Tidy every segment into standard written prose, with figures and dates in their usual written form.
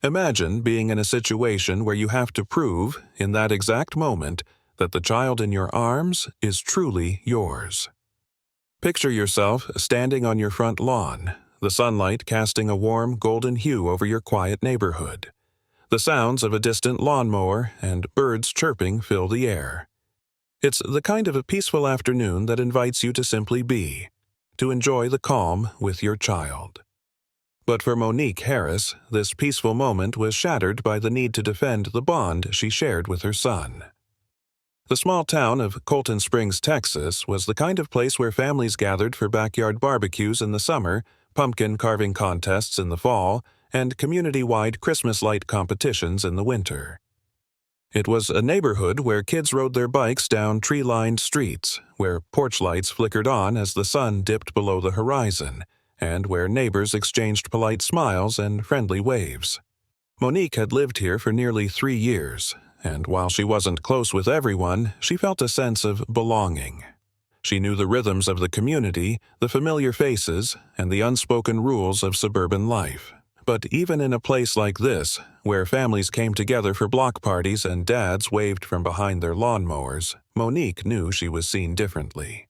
Imagine being in a situation where you have to prove, in that exact moment, that the child in your arms is truly yours. Picture yourself standing on your front lawn, the sunlight casting a warm golden hue over your quiet neighborhood. The sounds of a distant lawnmower and birds chirping fill the air. It's the kind of a peaceful afternoon that invites you to simply be, to enjoy the calm with your child. But for Monique Harris, this peaceful moment was shattered by the need to defend the bond she shared with her son. The small town of Colton Springs, Texas, was the kind of place where families gathered for backyard barbecues in the summer, pumpkin carving contests in the fall, and community-wide Christmas light competitions in the winter. It was a neighborhood where kids rode their bikes down tree-lined streets, where porch lights flickered on as the sun dipped below the horizon, and where neighbors exchanged polite smiles and friendly waves. Monique had lived here for nearly 3 years, and while she wasn't close with everyone, she felt a sense of belonging. She knew the rhythms of the community, the familiar faces, and the unspoken rules of suburban life. But even in a place like this, where families came together for block parties and dads waved from behind their lawnmowers, Monique knew she was seen differently.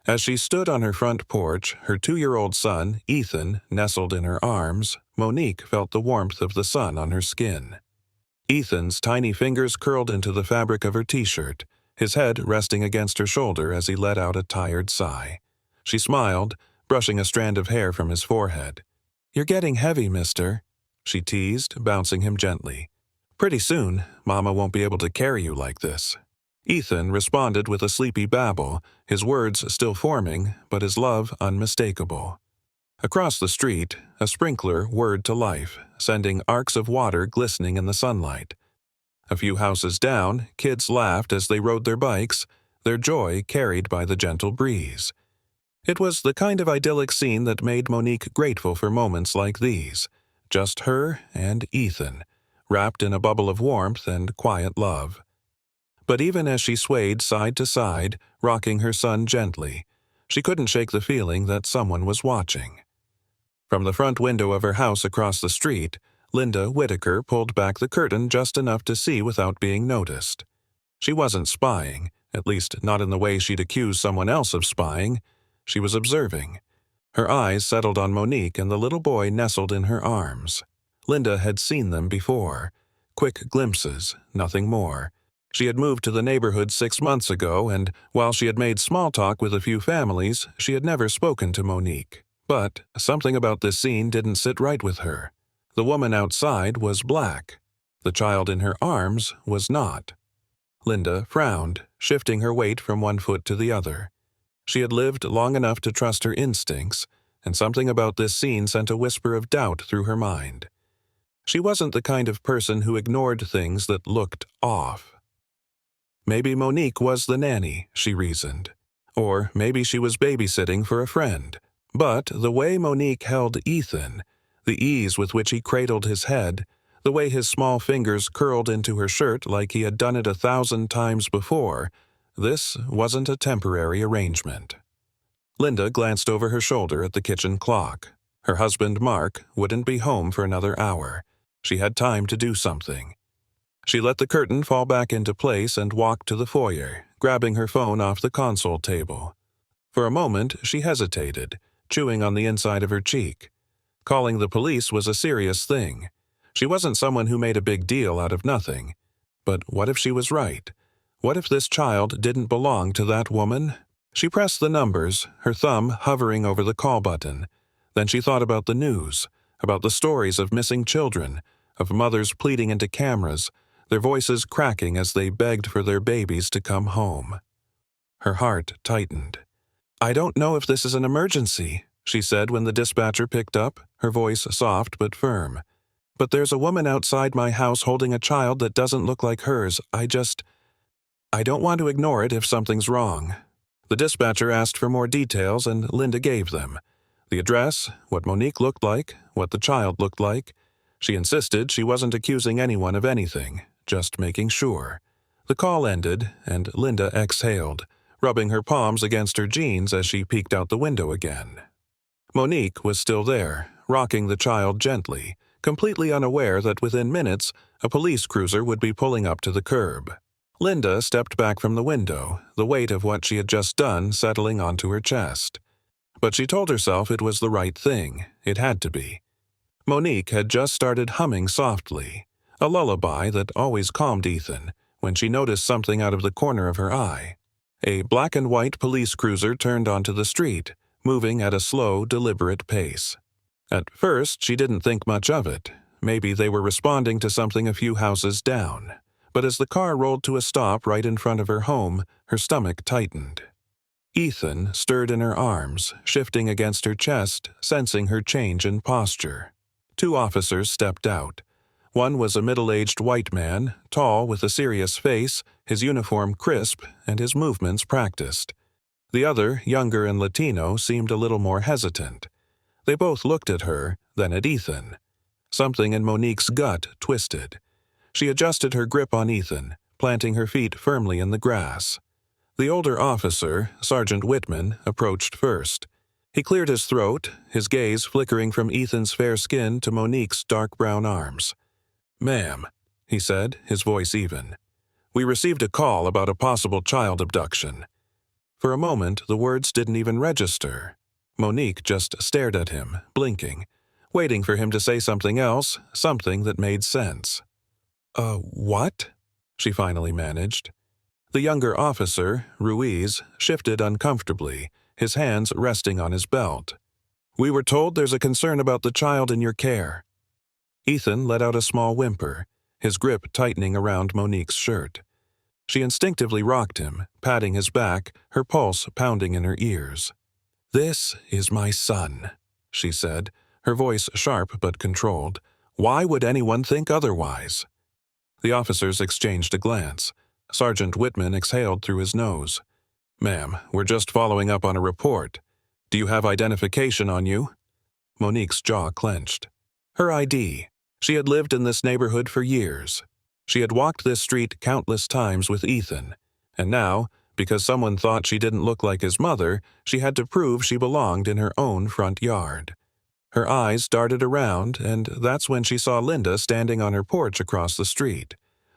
As she stood on her front porch, her 2-year-old son, Ethan, nestled in her arms, Monique felt the warmth of the sun on her skin. Ethan's tiny fingers curled into the fabric of her t-shirt, his head resting against her shoulder as he let out a tired sigh. She smiled, brushing a strand of hair from his forehead. "You're getting heavy, mister," she teased, bouncing him gently. "Pretty soon, Mama won't be able to carry you like this." Ethan responded with a sleepy babble, his words still forming, but his love unmistakable. Across the street, a sprinkler whirred to life, sending arcs of water glistening in the sunlight. A few houses down, kids laughed as they rode their bikes, their joy carried by the gentle breeze. It was the kind of idyllic scene that made Monique grateful for moments like these, just her and Ethan, wrapped in a bubble of warmth and quiet love. But even as she swayed side to side, rocking her son gently, she couldn't shake the feeling that someone was watching. From the front window of her house across the street, Linda Whitaker pulled back the curtain just enough to see without being noticed. She wasn't spying, at least not in the way she'd accuse someone else of spying. She was observing. Her eyes settled on Monique and the little boy nestled in her arms. Linda had seen them before. Quick glimpses, nothing more. She had moved to the neighborhood 6 months ago, and while she had made small talk with a few families, she had never spoken to Monique. But something about this scene didn't sit right with her. The woman outside was black. The child in her arms was not. Linda frowned, shifting her weight from one foot to the other. She had lived long enough to trust her instincts, and something about this scene sent a whisper of doubt through her mind. She wasn't the kind of person who ignored things that looked off. Maybe Monique was the nanny, she reasoned. Or maybe she was babysitting for a friend. But the way Monique held Ethan, the ease with which he cradled his head, the way his small fingers curled into her shirt like he had done it 1,000 times before, this wasn't a temporary arrangement. Linda glanced over her shoulder at the kitchen clock. Her husband, Mark, wouldn't be home for another hour. She had time to do something. She let the curtain fall back into place and walked to the foyer, grabbing her phone off the console table. For a moment, she hesitated, chewing on the inside of her cheek. Calling the police was a serious thing. She wasn't someone who made a big deal out of nothing. But what if she was right? What if this child didn't belong to that woman? She pressed the numbers, her thumb hovering over the call button. Then she thought about the news, about the stories of missing children, of mothers pleading into cameras, their voices cracking as they begged for their babies to come home. Her heart tightened. "I don't know if this is an emergency," she said when the dispatcher picked up, her voice soft but firm. "But there's a woman outside my house holding a child that doesn't look like hers. I don't want to ignore it if something's wrong." The dispatcher asked for more details and Linda gave them. The address, what Monique looked like, what the child looked like. She insisted she wasn't accusing anyone of anything, just making sure. The call ended and Linda exhaled, rubbing her palms against her jeans as she peeked out the window again. Monique was still there, rocking the child gently, completely unaware that within minutes a police cruiser would be pulling up to the curb. Linda stepped back from the window, the weight of what she had just done settling onto her chest. But she told herself it was the right thing. It had to be. Monique had just started humming softly, a lullaby that always calmed Ethan, when she noticed something out of the corner of her eye. A black and white police cruiser turned onto the street, moving at a slow, deliberate pace. At first, she didn't think much of it. Maybe they were responding to something a few houses down. But as the car rolled to a stop right in front of her home, her stomach tightened. Ethan stirred in her arms, shifting against her chest, sensing her change in posture. 2 officers stepped out. One was a middle-aged white man, tall with a serious face, his uniform crisp, and his movements practiced. The other, younger and Latino, seemed a little more hesitant. They both looked at her, then at Ethan. Something in Monique's gut twisted. She adjusted her grip on Ethan, planting her feet firmly in the grass. The older officer, Sergeant Whitman, approached first. He cleared his throat, his gaze flickering from Ethan's fair skin to Monique's dark brown arms. "Ma'am," he said, his voice even. "We received a call about a possible child abduction." For a moment, the words didn't even register. Monique just stared at him, blinking, waiting for him to say something else, something that made sense. What?" she finally managed. The younger officer, Ruiz, shifted uncomfortably, his hands resting on his belt. "We were told there's a concern about the child in your care." Ethan let out a small whimper, his grip tightening around Monique's shirt. She instinctively rocked him, patting his back, her pulse pounding in her ears. "This is my son," she said, her voice sharp but controlled. "Why would anyone think otherwise?" The officers exchanged a glance. Sergeant Whitman exhaled through his nose. "Ma'am, we're just following up on a report. Do you have identification on you?" Monique's jaw clenched. Her ID. She had lived in this neighborhood for years. She had walked this street countless times with Ethan. And now, because someone thought she didn't look like his mother, she had to prove she belonged in her own front yard. Her eyes darted around, and that's when she saw Linda standing on her porch across the street.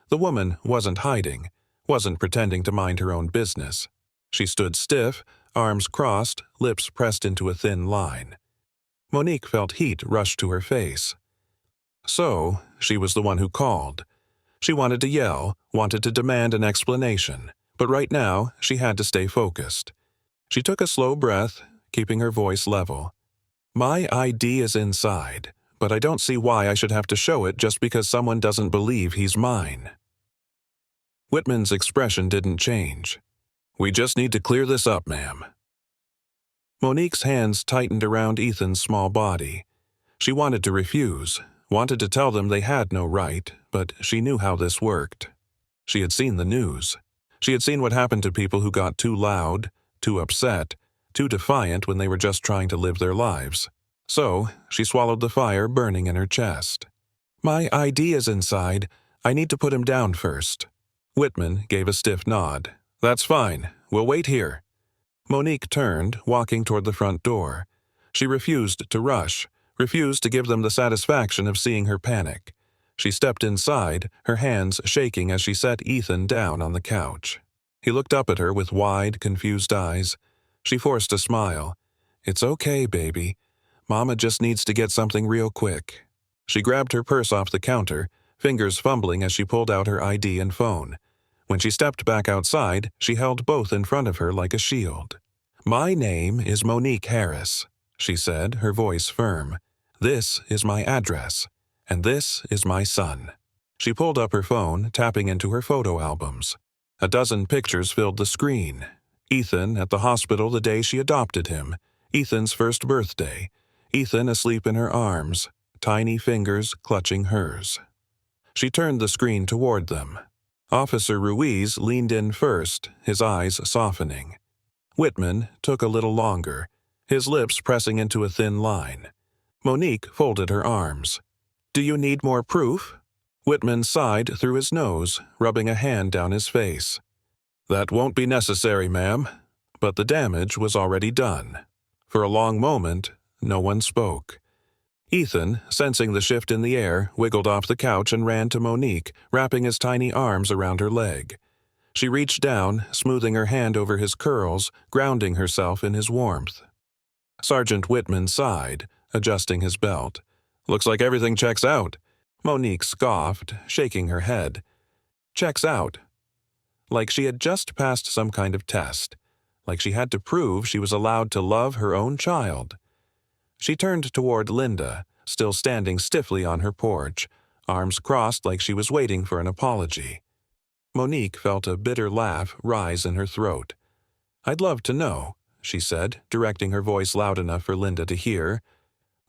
The woman wasn't hiding, wasn't pretending to mind her own business. She stood stiff, arms crossed, lips pressed into a thin line. Monique felt heat rush to her face. So, she was the one who called. She wanted to yell, wanted to demand an explanation, but right now she had to stay focused. She took a slow breath, keeping her voice level. "My ID is inside, but I don't see why I should have to show it just because someone doesn't believe he's mine." Whitman's expression didn't change. "We just need to clear this up, ma'am." Monique's hands tightened around Ethan's small body. She wanted to refuse, wanted to tell them they had no right, but she knew how this worked. She had seen the news. She had seen what happened to people who got too loud, too upset, too defiant when they were just trying to live their lives. So, she swallowed the fire burning in her chest. "My ID is inside. I need to put him down first." Whitman gave a stiff nod. "That's fine. We'll wait here." Monique turned, walking toward the front door. She refused to rush, refused to give them the satisfaction of seeing her panic. She stepped inside, her hands shaking as she set Ethan down on the couch. He looked up at her with wide, confused eyes. She forced a smile. "It's okay, baby. Mama just needs to get something real quick." She grabbed her purse off the counter, fingers fumbling as she pulled out her ID and phone. When she stepped back outside, she held both in front of her like a shield. "My name is Monique Harris," she said, her voice firm. "This is my address, and this is my son." She pulled up her phone, tapping into her photo albums. A dozen pictures filled the screen. Ethan at the hospital the day she adopted him, Ethan's first birthday, Ethan asleep in her arms, tiny fingers clutching hers. She turned the screen toward them. Officer Ruiz leaned in first, his eyes softening. Whitman took a little longer, his lips pressing into a thin line. Monique folded her arms. "Do you need more proof?" Whitman sighed through his nose, rubbing a hand down his face. "That won't be necessary, ma'am." But the damage was already done. For a long moment, no one spoke. Ethan, sensing the shift in the air, wiggled off the couch and ran to Monique, wrapping his tiny arms around her leg. She reached down, smoothing her hand over his curls, grounding herself in his warmth. Sergeant Whitman sighed, adjusting his belt. "Looks like everything checks out," Monique scoffed, shaking her head. "Checks out." Like she had just passed some kind of test. Like she had to prove she was allowed to love her own child. She turned toward Linda, still standing stiffly on her porch, arms crossed like she was waiting for an apology. Monique felt a bitter laugh rise in her throat. "I'd love to know," she said, directing her voice loud enough for Linda to hear.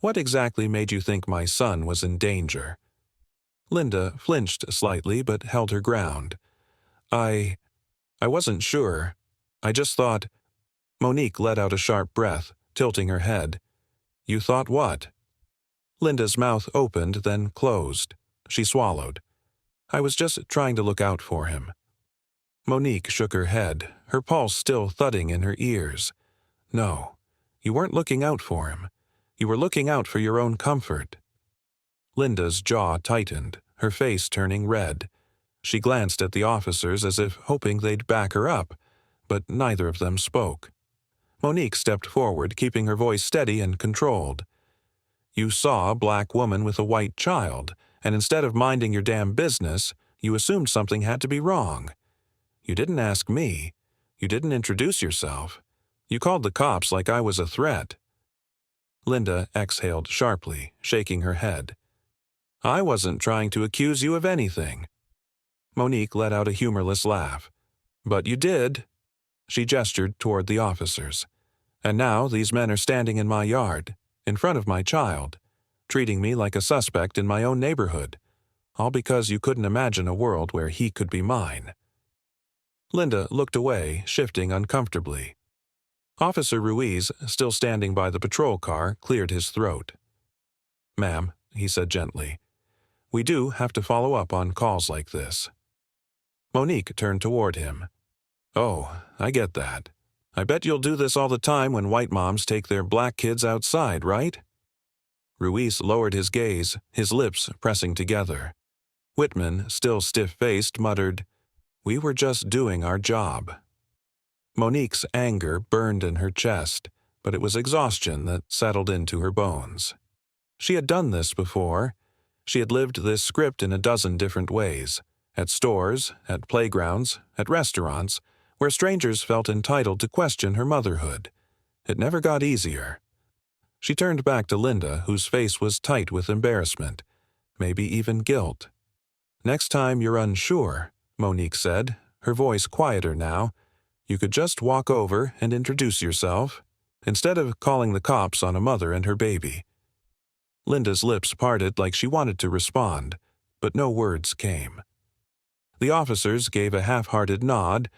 "What exactly made you think my son was in danger?" Linda flinched slightly but held her ground. I wasn't sure. I just thought—" Monique let out a sharp breath, tilting her head. "You thought what?" Linda's mouth opened, then closed. She swallowed. "I was just trying to look out for him." Monique shook her head, her pulse still thudding in her ears. "No, you weren't looking out for him. You were looking out for your own comfort." Linda's jaw tightened, her face turning red. She glanced at the officers as if hoping they'd back her up, but neither of them spoke. Monique stepped forward, keeping her voice steady and controlled. "You saw a black woman with a white child, and instead of minding your damn business, you assumed something had to be wrong. You didn't ask me. You didn't introduce yourself. You called the cops like I was a threat." Linda exhaled sharply, shaking her head. "I wasn't trying to accuse you of anything." Monique let out a humorless laugh. "But you did." She gestured toward the officers. "And now these men are standing in my yard, in front of my child, treating me like a suspect in my own neighborhood, all because you couldn't imagine a world where he could be mine." Linda looked away, shifting uncomfortably. Officer Ruiz, still standing by the patrol car, cleared his throat. "Ma'am," he said gently, "we do have to follow up on calls like this." Monique turned toward him. "Oh, I get that. I bet you'll do this all the time when white moms take their black kids outside, right?" Ruiz lowered his gaze, his lips pressing together. Whitman, still stiff-faced, muttered, "We were just doing our job." Monique's anger burned in her chest, but it was exhaustion that settled into her bones. She had done this before. She had lived this script in a dozen different ways, at stores, at playgrounds, at restaurants, where strangers felt entitled to question her motherhood. It never got easier. She turned back to Linda, whose face was tight with embarrassment, maybe even guilt. "Next time you're unsure," Monique said, her voice quieter now, "you could just walk over and introduce yourself, instead of calling the cops on a mother and her baby." Linda's lips parted like she wanted to respond, but no words came. The officers gave a half-hearted nod,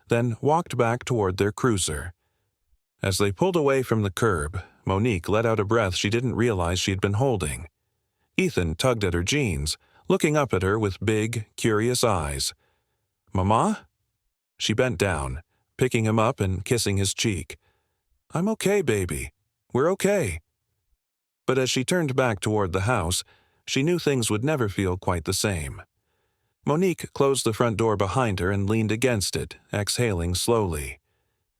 then walked back toward their cruiser. As they pulled away from the curb, Monique let out a breath she didn't realize she'd been holding. Ethan tugged at her jeans, looking up at her with big, curious eyes. "Mama?" She bent down, picking him up and kissing his cheek. "I'm okay, baby. We're okay." But as she turned back toward the house, she knew things would never feel quite the same. Monique closed the front door behind her and leaned against it, exhaling slowly.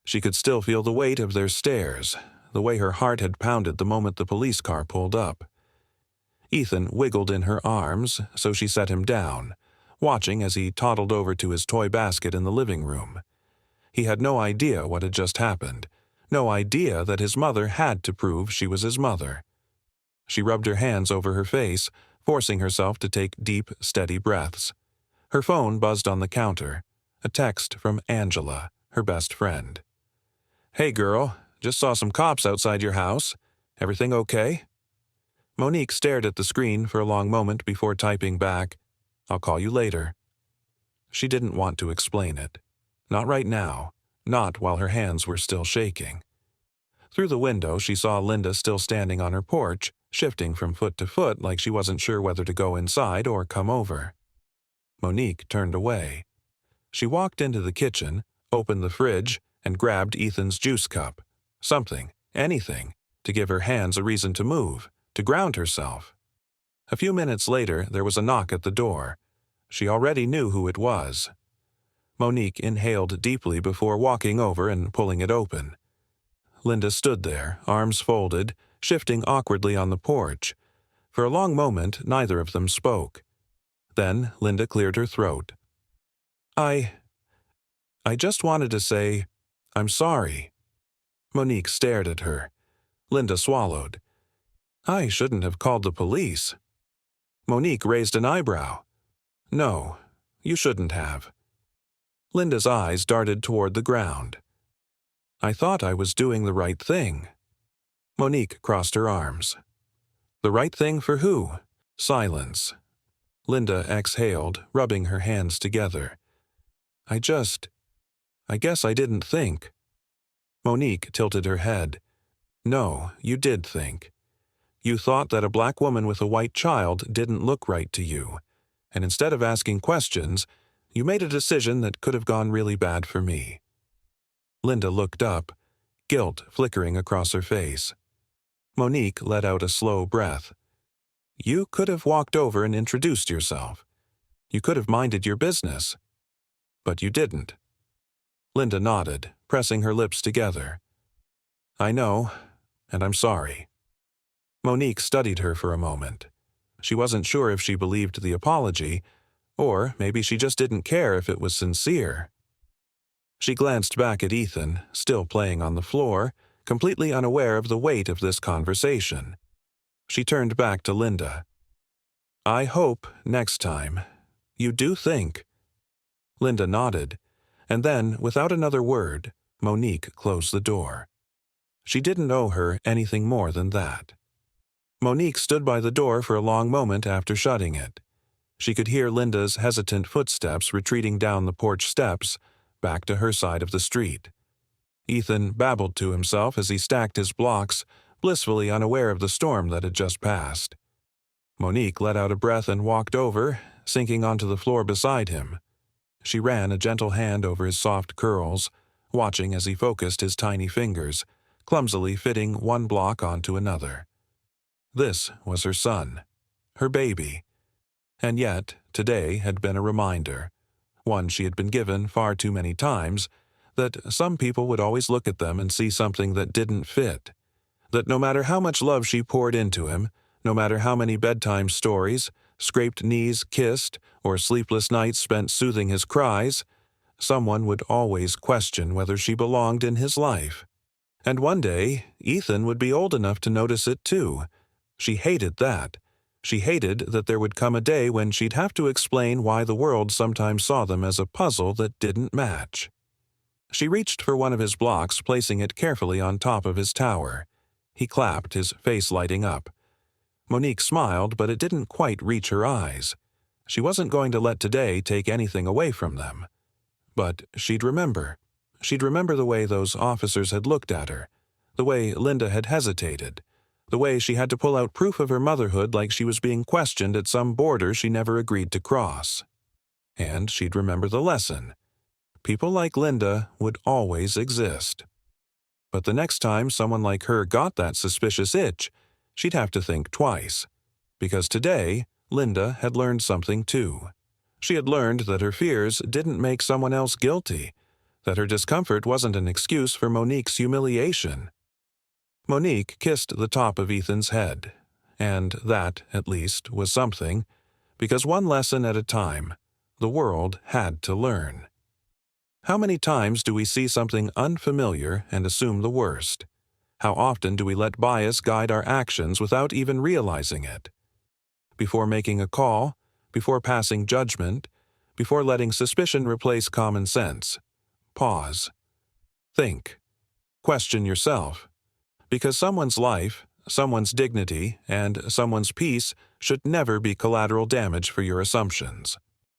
She could still feel the weight of their stares, the way her heart had pounded the moment the police car pulled up. Ethan wiggled in her arms, so she set him down, watching as he toddled over to his toy basket in the living room. He had no idea what had just happened, no idea that his mother had to prove she was his mother. She rubbed her hands over her face, forcing herself to take deep, steady breaths. Her phone buzzed on the counter, a text from Angela, her best friend. "Hey girl, just saw some cops outside your house. Everything okay?" Monique stared at the screen for a long moment before typing back, "I'll call you later." She didn't want to explain it. Not right now, not while her hands were still shaking. Through the window, she saw Linda still standing on her porch, shifting from foot to foot like she wasn't sure whether to go inside or come over. Monique turned away. She walked into the kitchen, opened the fridge, and grabbed Ethan's juice cup. Something, anything, to give her hands a reason to move, to ground herself. A few minutes later, there was a knock at the door. She already knew who it was. Monique inhaled deeply before walking over and pulling it open. Linda stood there, arms folded, shifting awkwardly on the porch. For a long moment, neither of them spoke. Then Linda cleared her throat. I just wanted to say, I'm sorry." Monique stared at her. Linda swallowed. "I shouldn't have called the police." Monique raised an eyebrow. "No, you shouldn't have." Linda's eyes darted toward the ground. "I thought I was doing the right thing." Monique crossed her arms. "The right thing for who?" Silence. Linda exhaled, rubbing her hands together. I guess I didn't think." Monique tilted her head. "No, you did think. You thought that a black woman with a white child didn't look right to you, and instead of asking questions, you made a decision that could have gone really bad for me." Linda looked up, guilt flickering across her face. Monique let out a slow breath. "You could have walked over and introduced yourself. You could have minded your business. But you didn't." Linda nodded, pressing her lips together. "I know, and I'm sorry." Monique studied her for a moment. She wasn't sure if she believed the apology, or maybe she just didn't care if it was sincere. She glanced back at Ethan, still playing on the floor, completely unaware of the weight of this conversation. She turned back to Linda. "I hope, next time, you do think." Linda nodded, and then, without another word, Monique closed the door. She didn't owe her anything more than that. Monique stood by the door for a long moment after shutting it. She could hear Linda's hesitant footsteps retreating down the porch steps, back to her side of the street. Ethan babbled to himself as he stacked his blocks, blissfully unaware of the storm that had just passed. Monique let out a breath and walked over, sinking onto the floor beside him. She ran a gentle hand over his soft curls, watching as he focused his tiny fingers, clumsily fitting one block onto another. This was her son, her baby. And yet, today had been a reminder, one she had been given far too many times, that some people would always look at them and see something that didn't fit, that no matter how much love she poured into him, no matter how many bedtime stories, scraped knees kissed, or sleepless nights spent soothing his cries, someone would always question whether she belonged in his life. And one day, Ethan would be old enough to notice it too. She hated that. She hated that there would come a day when she'd have to explain why the world sometimes saw them as a puzzle that didn't match. She reached for one of his blocks, placing it carefully on top of his tower. He clapped, his face lighting up. Monique smiled, but it didn't quite reach her eyes. She wasn't going to let today take anything away from them. But she'd remember. She'd remember the way those officers had looked at her, the way Linda had hesitated, the way she had to pull out proof of her motherhood like she was being questioned at some border she never agreed to cross. And she'd remember the lesson. People like Linda would always exist. But the next time someone like her got that suspicious itch, she'd have to think twice. Because today, Linda had learned something too. She had learned that her fears didn't make someone else guilty, that her discomfort wasn't an excuse for Monique's humiliation. Monique kissed the top of Ethan's head, and that, at least, was something, because one lesson at a time, the world had to learn. How many times do we see something unfamiliar and assume the worst? How often do we let bias guide our actions without even realizing it? Before making a call, before passing judgment, before letting suspicion replace common sense, pause. Think. Question yourself. Because someone's life, someone's dignity, and someone's peace should never be collateral damage for your assumptions.